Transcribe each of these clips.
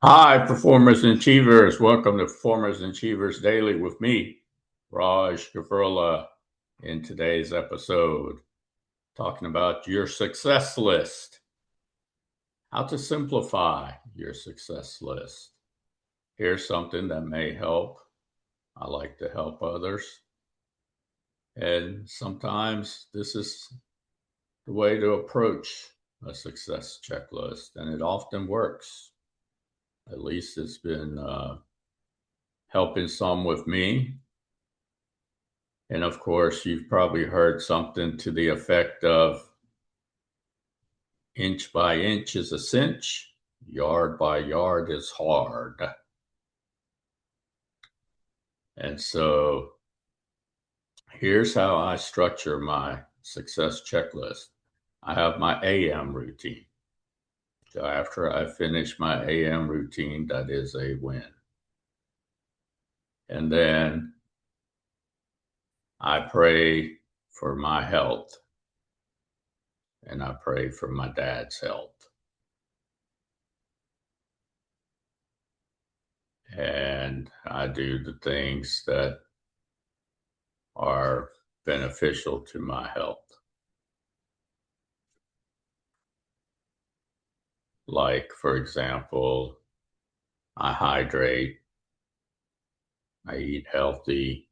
Hi, performers and achievers. Welcome to Performers and Achievers Daily with me, Raj Gavurla, in today's episode, talking about your success list, how to simplify your success list. Here's something that may help. I like to help others. And sometimes this is the way to approach a success checklist, and it often works. At least it's been helping some with me. And of course, you've probably heard something to the effect of inch by inch is a cinch, yard by yard is hard. And so here's how I structure my success checklist. I have my AM routine. So after I finish my AM routine, that is a win. And then I pray for my health and I pray for my dad's health. And I do the things that are beneficial to my health. Like, for example, I hydrate, I eat healthy,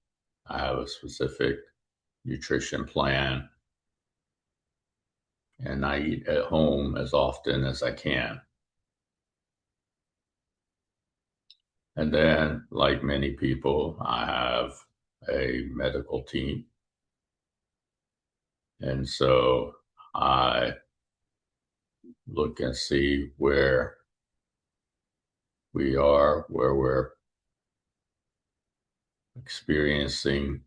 I have a specific nutrition plan, and I eat at home as often as I can. And then, like many people, I have a medical team. And so I look and see where we are, where we're experiencing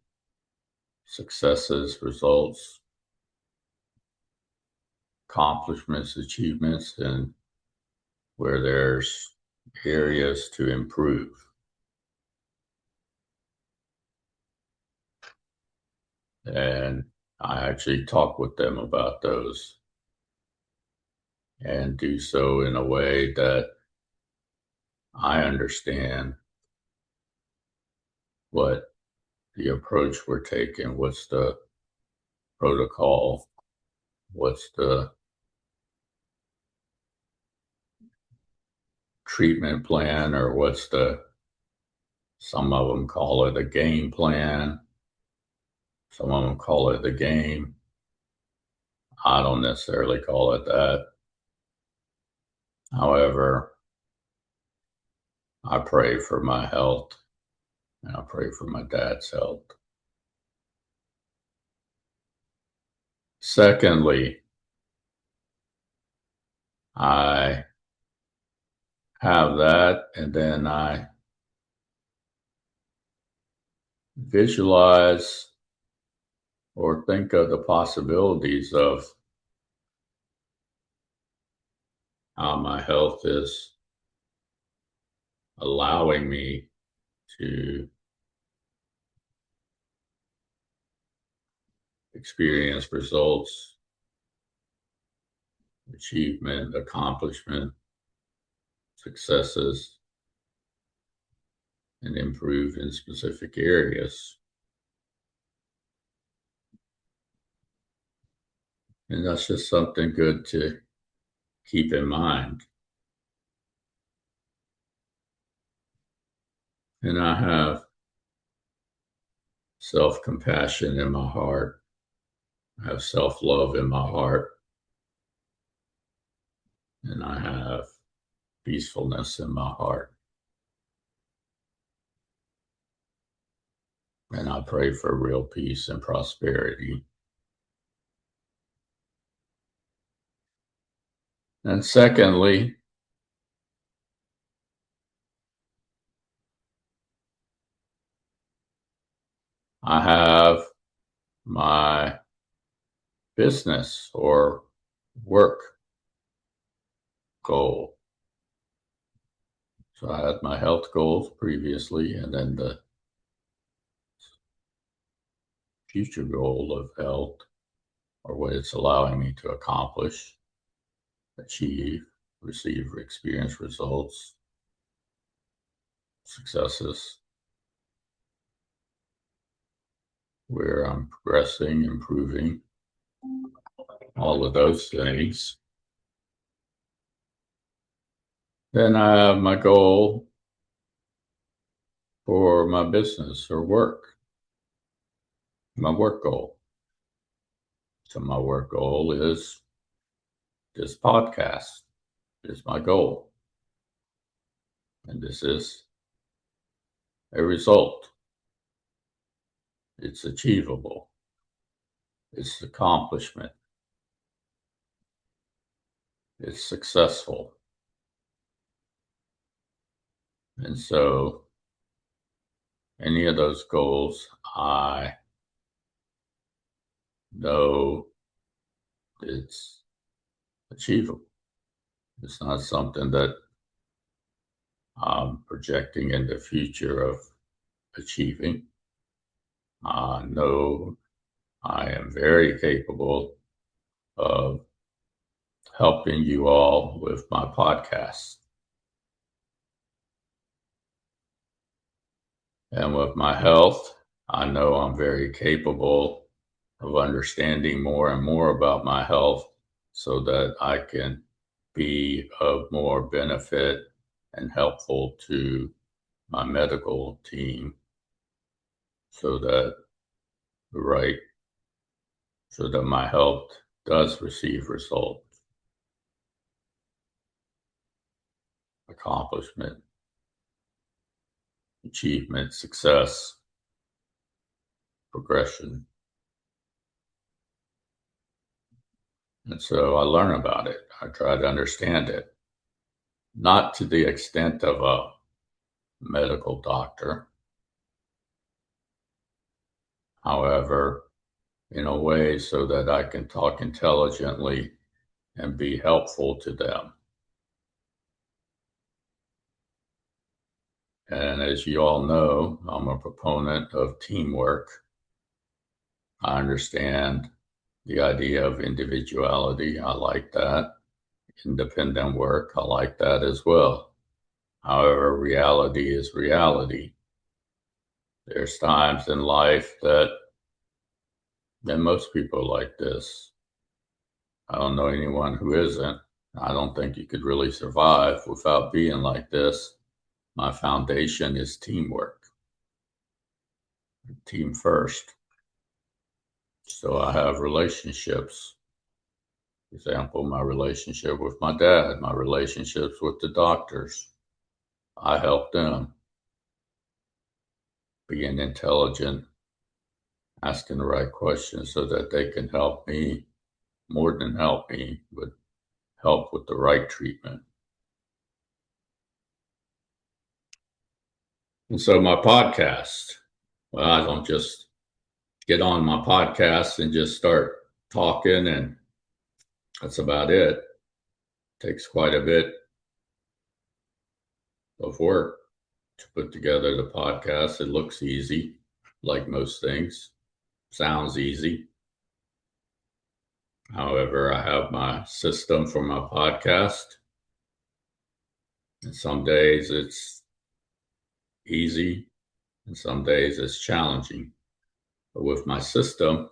successes, results, accomplishments, achievements, and where there's areas to improve. And I actually talk with them about those and do so in a way that I understand what the approach we're taking, what's the protocol, what's the treatment plan, or what's some of them call it a game plan, some of them call it the game. I don't necessarily call it that. However, I pray for my health and I pray for my dad's health. Secondly, I have that, and then I visualize or think of the possibilities of how my health is allowing me to experience results, achievement, accomplishment, successes, and improve in specific areas. And that's just something good to keep in mind. And I have self compassion in my heart, I have self love in my heart, and I have peacefulness in my heart. And I pray for real peace and prosperity. And secondly, I have my business or work goal. So I had my health goals previously, and then the future goal of health, or what it's allowing me to accomplish, achieve, receive, experience results, successes where I'm progressing, improving, all of those things. Then I have my goal for my business or work, my work goal. So my work goal is this podcast is my goal. And this is a result. It's achievable. It's accomplishment. It's successful. And so any of those goals, I know it's achievable. It's not something that I'm projecting in the future of achieving. I know I am very capable of helping you all with my podcast. And with my health, I know I'm very capable of understanding more and more about my health so that I can be of more benefit and helpful to my medical team so that right so that my health does receive results, accomplishment, achievement, success, progression. And so I learn about it. I try to understand it, not to the extent of a medical doctor. However, in a way so that I can talk intelligently and be helpful to them. And as you all know, I'm a proponent of teamwork. I understand the idea of individuality. I like that. Independent work, I like that as well. However, reality is reality. There's times in life that most people are like this. I don't know anyone who isn't. I don't think you could really survive without being like this. My foundation is teamwork, team first. So I have relationships. For example, my relationship with my dad, my relationships with the doctors. I help them being intelligent, asking the right questions so that they can help me more than help me, but help with the right treatment. And so my podcast, well, I don't just get on my podcast and just start talking, and that's about it. It takes quite a bit of work to put together the podcast. It looks easy, like most things, sounds easy. However, I have my system for my podcast, and some days it's easy, and some days it's challenging. But with my system,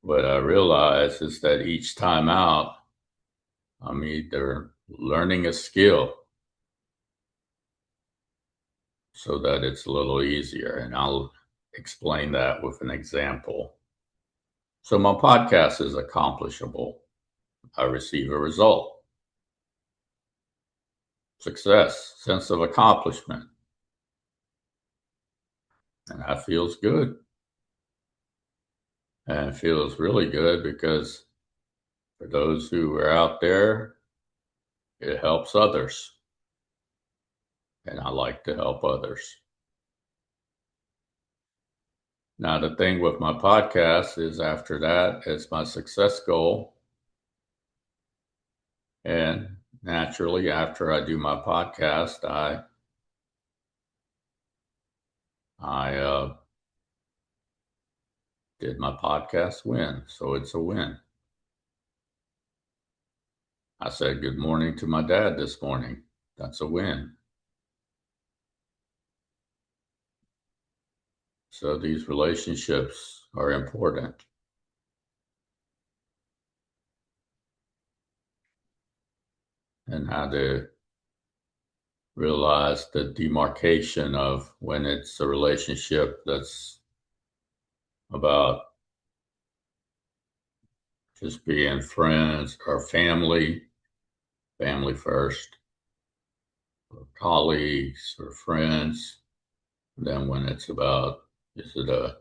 what I realize is that each time out, I'm either learning a skill so that it's a little easier. And I'll explain that with an example. So my podcast is accomplishable. I receive a result, success, sense of accomplishment. And that feels good. And it feels really good because for those who are out there, it helps others. And I like to help others. Now, the thing with my podcast is after that, it's my success goal. And naturally, after I do my podcast, I did my podcast win. So it's a win. I said good morning to my dad this morning. That's a win. So these relationships are important. And how to realize the demarcation of when it's a relationship that's about just being friends or family first, or colleagues or friends. Then when it's about, is it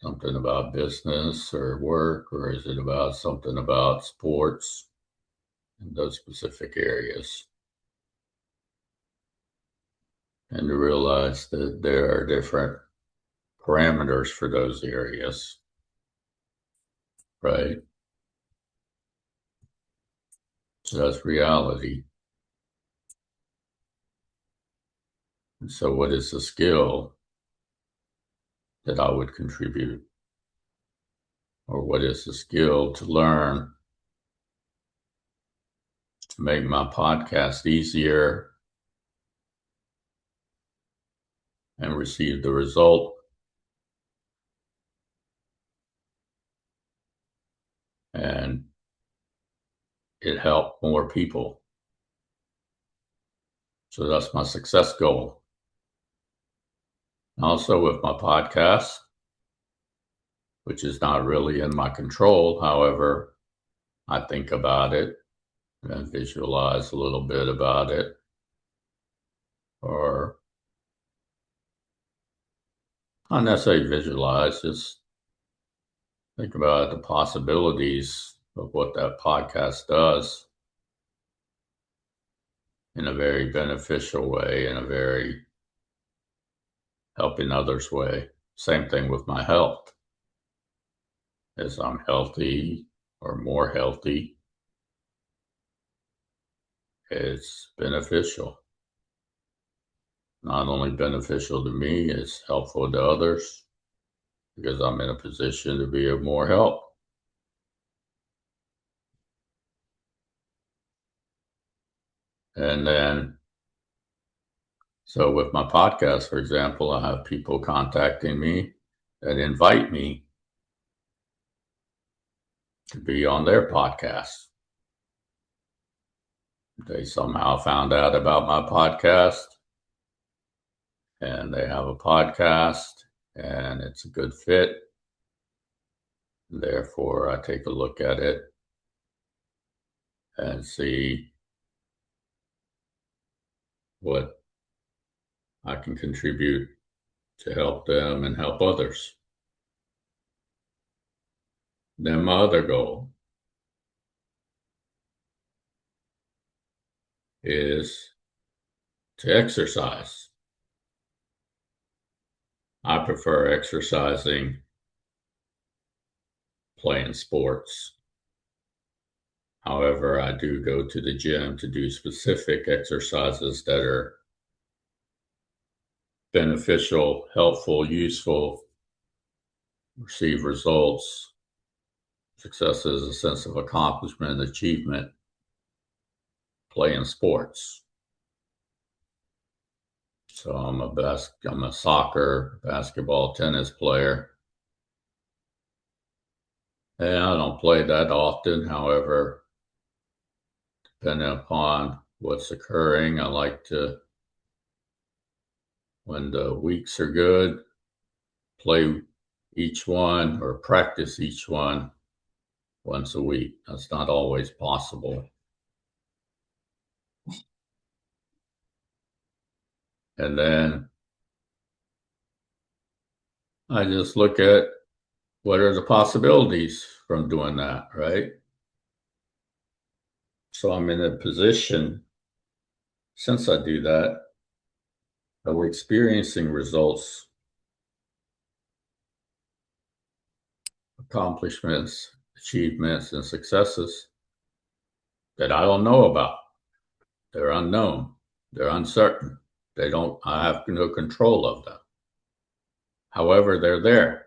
something about business or work, or is it about something about sports in those specific areas? And to realize that there are different parameters for those areas, right? So that's reality. And so, what is the skill that I would contribute? Or what is the skill to learn to make my podcast easier and receive the result and it helped more people? So that's my success goal. Also, with my podcast, which is not really in my control, however, I think about it and visualize a little bit about it, or not necessarily visualize, just think about the possibilities of what that podcast does in a very beneficial way, in a very helping others way. Same thing with my health. As I'm healthy or more healthy, it's beneficial. Not only beneficial to me, it's helpful to others because I'm in a position to be of more help. And then, so with my podcast, for example, I have people contacting me that invite me to be on their podcast. They somehow found out about my podcast and they have a podcast and it's a good fit. Therefore, I take a look at it and see what I can contribute to help them and help others. Then my other goal is to exercise. I prefer exercising playing sports. However, I do go to the gym to do specific exercises that are beneficial, helpful, useful, receive results. Success is a sense of accomplishment and achievement playing sports. So I'm a soccer, basketball, tennis player. And I don't play that often. However, depending upon what's occurring, I like to, when the weeks are good, play each one or practice each one once a week. That's not always possible. And then I just look at what are the possibilities from doing that, right? So I'm in a position, since I do that, of experiencing results, accomplishments, achievements, and successes that I don't know about. They're unknown. They're uncertain. I have no control of them. However, they're there.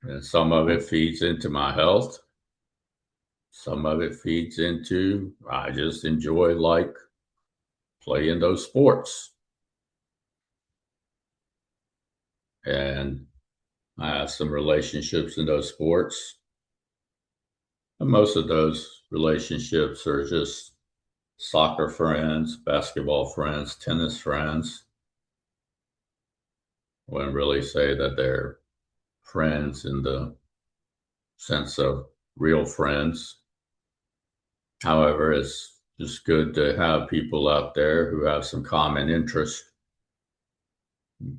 And some of it feeds into my health. Some of it feeds into I just enjoy like playing those sports. And I have some relationships in those sports. And most of those relationships are just soccer friends, basketball friends, tennis friends. I wouldn't really say that they're friends in the sense of real friends. However, it's just good to have people out there who have some common interests,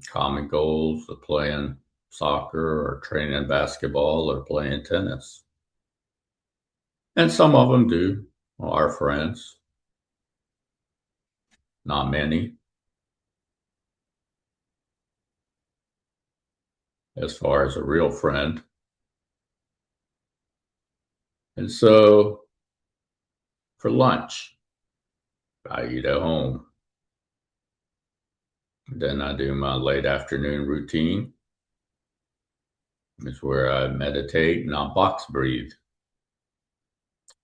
common goals of playing soccer or training basketball or playing tennis. And some of them do, are friends, not many. As far as a real friend. And so for lunch, I eat at home. Then I do my late afternoon routine. It's where I meditate and I box breathe.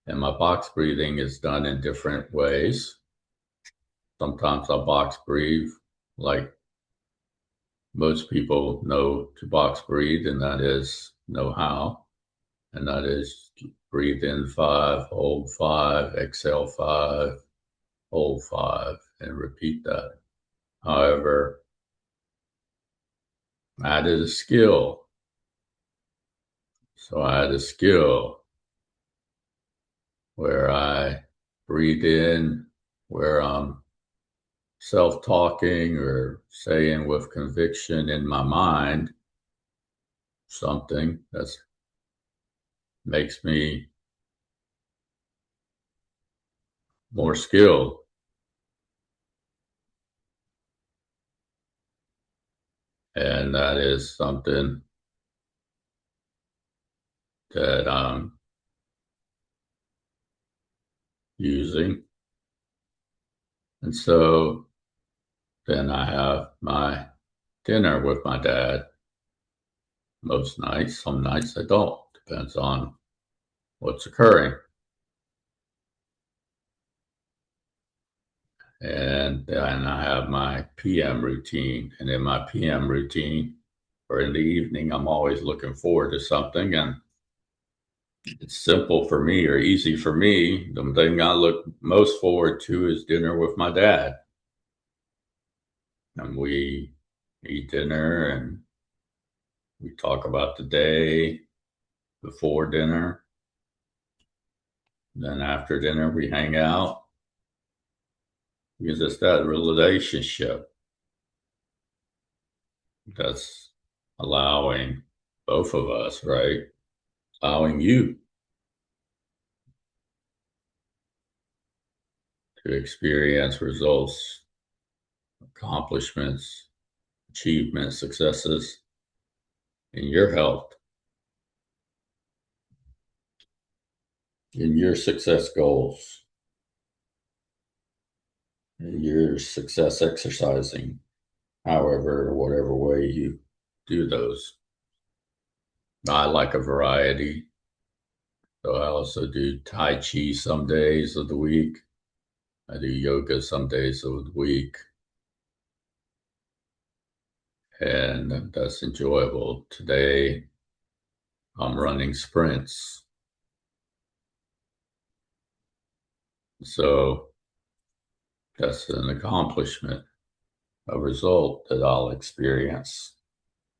And my box breathing is done in different ways. Sometimes I box breathe like most people know to box breathe, and that is know how. And that is breathe in 5, hold 5, exhale 5, hold 5, and repeat that. However, I added a skill. So I had a skill where I breathe in, where I'm self talking or saying with conviction in my mind something that makes me more skilled. And that is something that I'm using. And so then I have my dinner with my dad most nights. Some nights I don't. Depends on what's occurring. And then I have my PM routine. And in my PM routine, or in the evening, I'm always looking forward to something. And it's simple for me or easy for me. The thing I look most forward to is dinner with my dad. And we eat dinner and we talk about the day before dinner. Then after dinner, we hang out because it's that relationship that's allowing both of us, right? Allowing you to experience results, accomplishments, achievements, successes in your health, in your success goals, in your success exercising, however or whatever way you do those. I like a variety. So I also do Tai Chi some days of the week. I do yoga some days of the week. And that's enjoyable. Today, I'm running sprints. So that's an accomplishment, a result that I'll experience,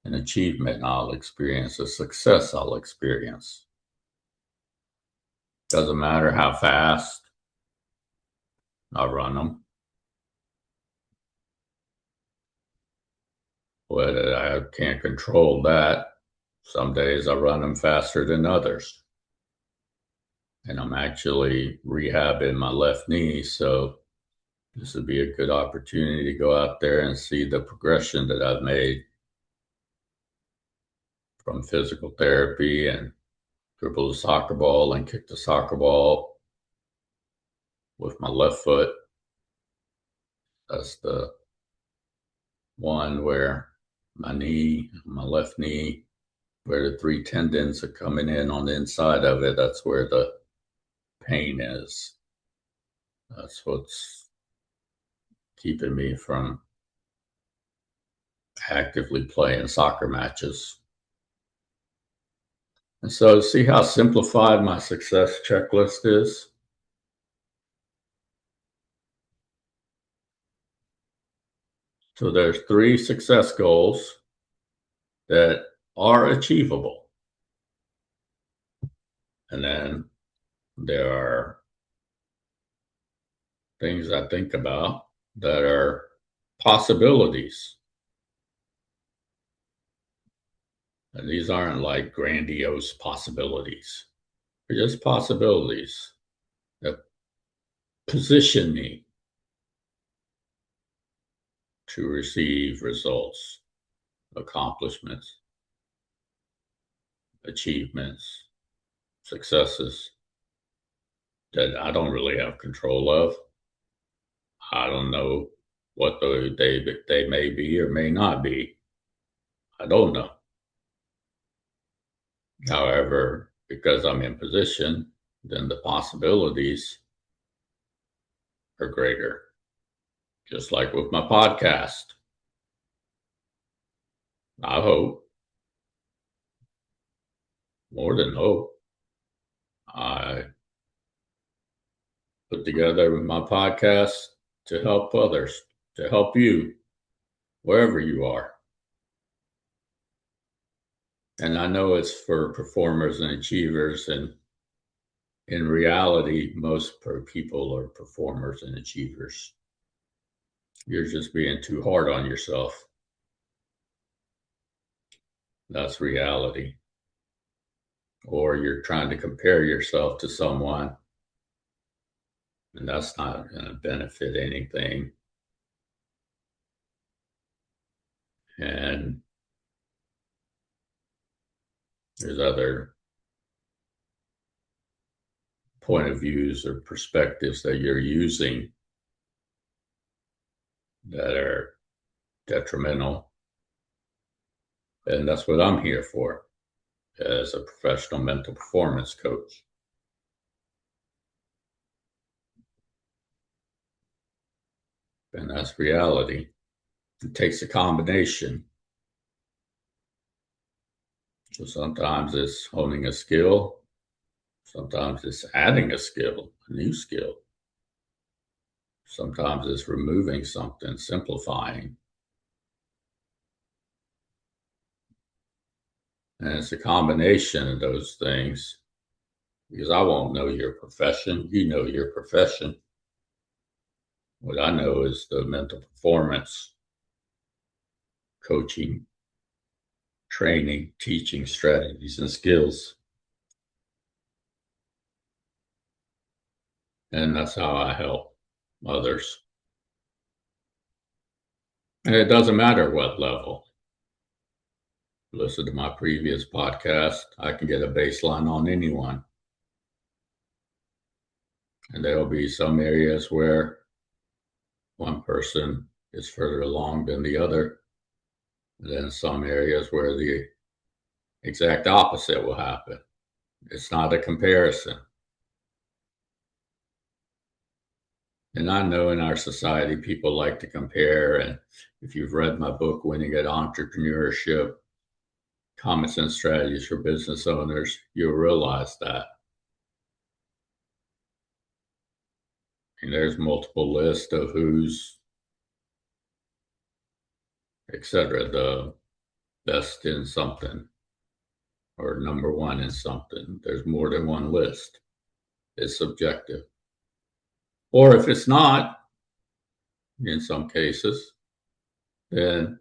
an achievement I'll experience, a success I'll experience. Doesn't matter how fast I run them, but I can't control that. Some days I run them faster than others. And I'm actually rehabbing my left knee, so this would be a good opportunity to go out there and see the progression that I've made from physical therapy and dribble the soccer ball and kick the soccer ball with my left foot. That's the one where my left knee, where the 3 tendons are coming in on the inside of it. That's where the pain is. That's what's keeping me from actively playing soccer matches. And so, see how simplified my success checklist is? So, there's 3 success goals that are achievable. And then there are things I think about that are possibilities. And these aren't like grandiose possibilities, they're just possibilities that position me to receive results, accomplishments, achievements, successes that I don't really have control of. I don't know what they may be or may not be. I don't know. However, because I'm in position, then the possibilities are greater. Just like with my podcast. I hope, more than hope, I put together my podcast to help others, to help you, wherever you are. And I know it's for performers and achievers, and in reality, most people are performers and achievers. You're just being too hard on yourself. That's reality. Or you're trying to compare yourself to someone, and that's not going to benefit anything. And there's other point of views or perspectives that you're using that are detrimental. And that's what I'm here for as a professional mental performance coach. And that's reality. It takes a combination. So sometimes it's honing a skill, sometimes it's adding a skill, a new skill. Sometimes it's removing something, simplifying. And it's a combination of those things because I won't know your profession. You know your profession. What I know is the mental performance, coaching, training, teaching strategies and skills. And that's how I help others. And it doesn't matter what level. Listen to my previous podcast. I can get a baseline on anyone. And there'll be some areas where one person is further along than the other. And then some areas where the exact opposite will happen. It's not a comparison. And I know in our society, people like to compare. And if you've read my book, Winning at Entrepreneurship, Common Sense Strategies for Business Owners, you'll realize that. And there's multiple lists of who's, etc., the best in something or number one in something. There's more than one list. It's subjective. Or if it's not, in some cases, then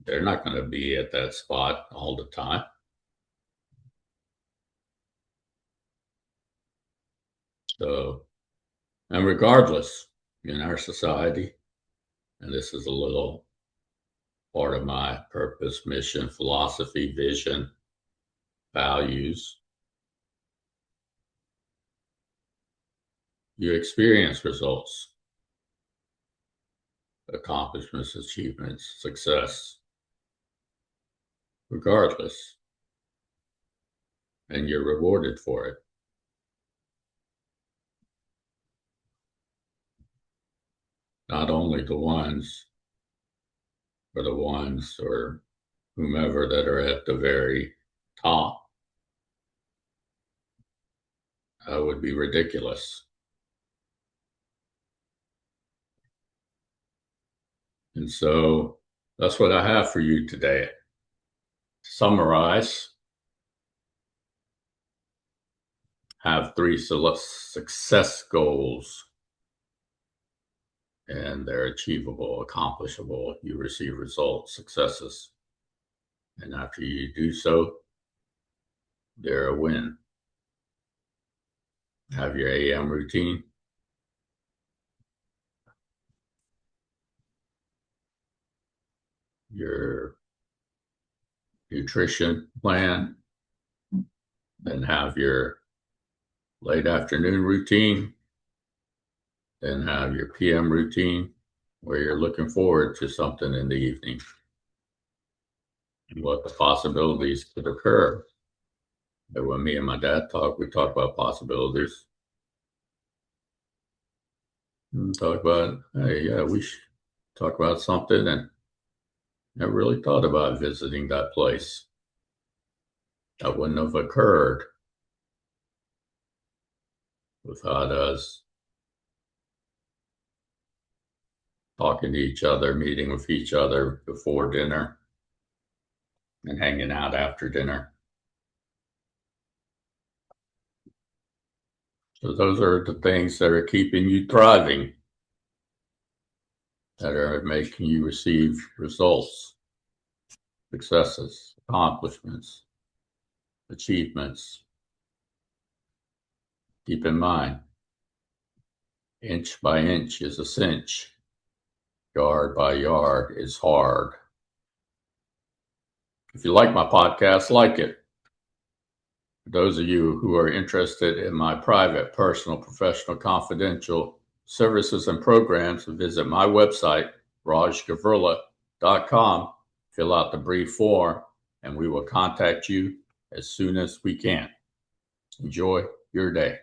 they're not going to be at that spot all the time. So, and regardless, in our society, and this is a little part of my purpose, mission, philosophy, vision, values, you experience results, accomplishments, achievements, success, regardless, and you're rewarded for it. not only the ones, or the ones or whomever that are at the very top. That would be ridiculous. And so that's what I have for you today. To summarize, have three success goals, and they're achievable, accomplishable. You receive results, successes. And after you do so, they're a win. Have your AM routine, your nutrition plan, then have your late afternoon routine, then have your PM routine where you're looking forward to something in the evening and what the possibilities could occur. And when me and my dad talk, we talk about possibilities. And talk about, hey, yeah, we should talk about something, and never really thought about visiting that place. That wouldn't have occurred without us talking to each other, meeting with each other before dinner, and hanging out after dinner. So those are the things that are keeping you thriving, that are making you receive results, successes, accomplishments, achievements. Keep in mind, inch by inch is a cinch. Yard by yard is hard. If you like my podcast, like it. For those of you who are interested in my private, personal, professional, confidential services and programs, visit my website, rajgavurla.com. Fill out the brief form, and we will contact you as soon as we can. Enjoy your day.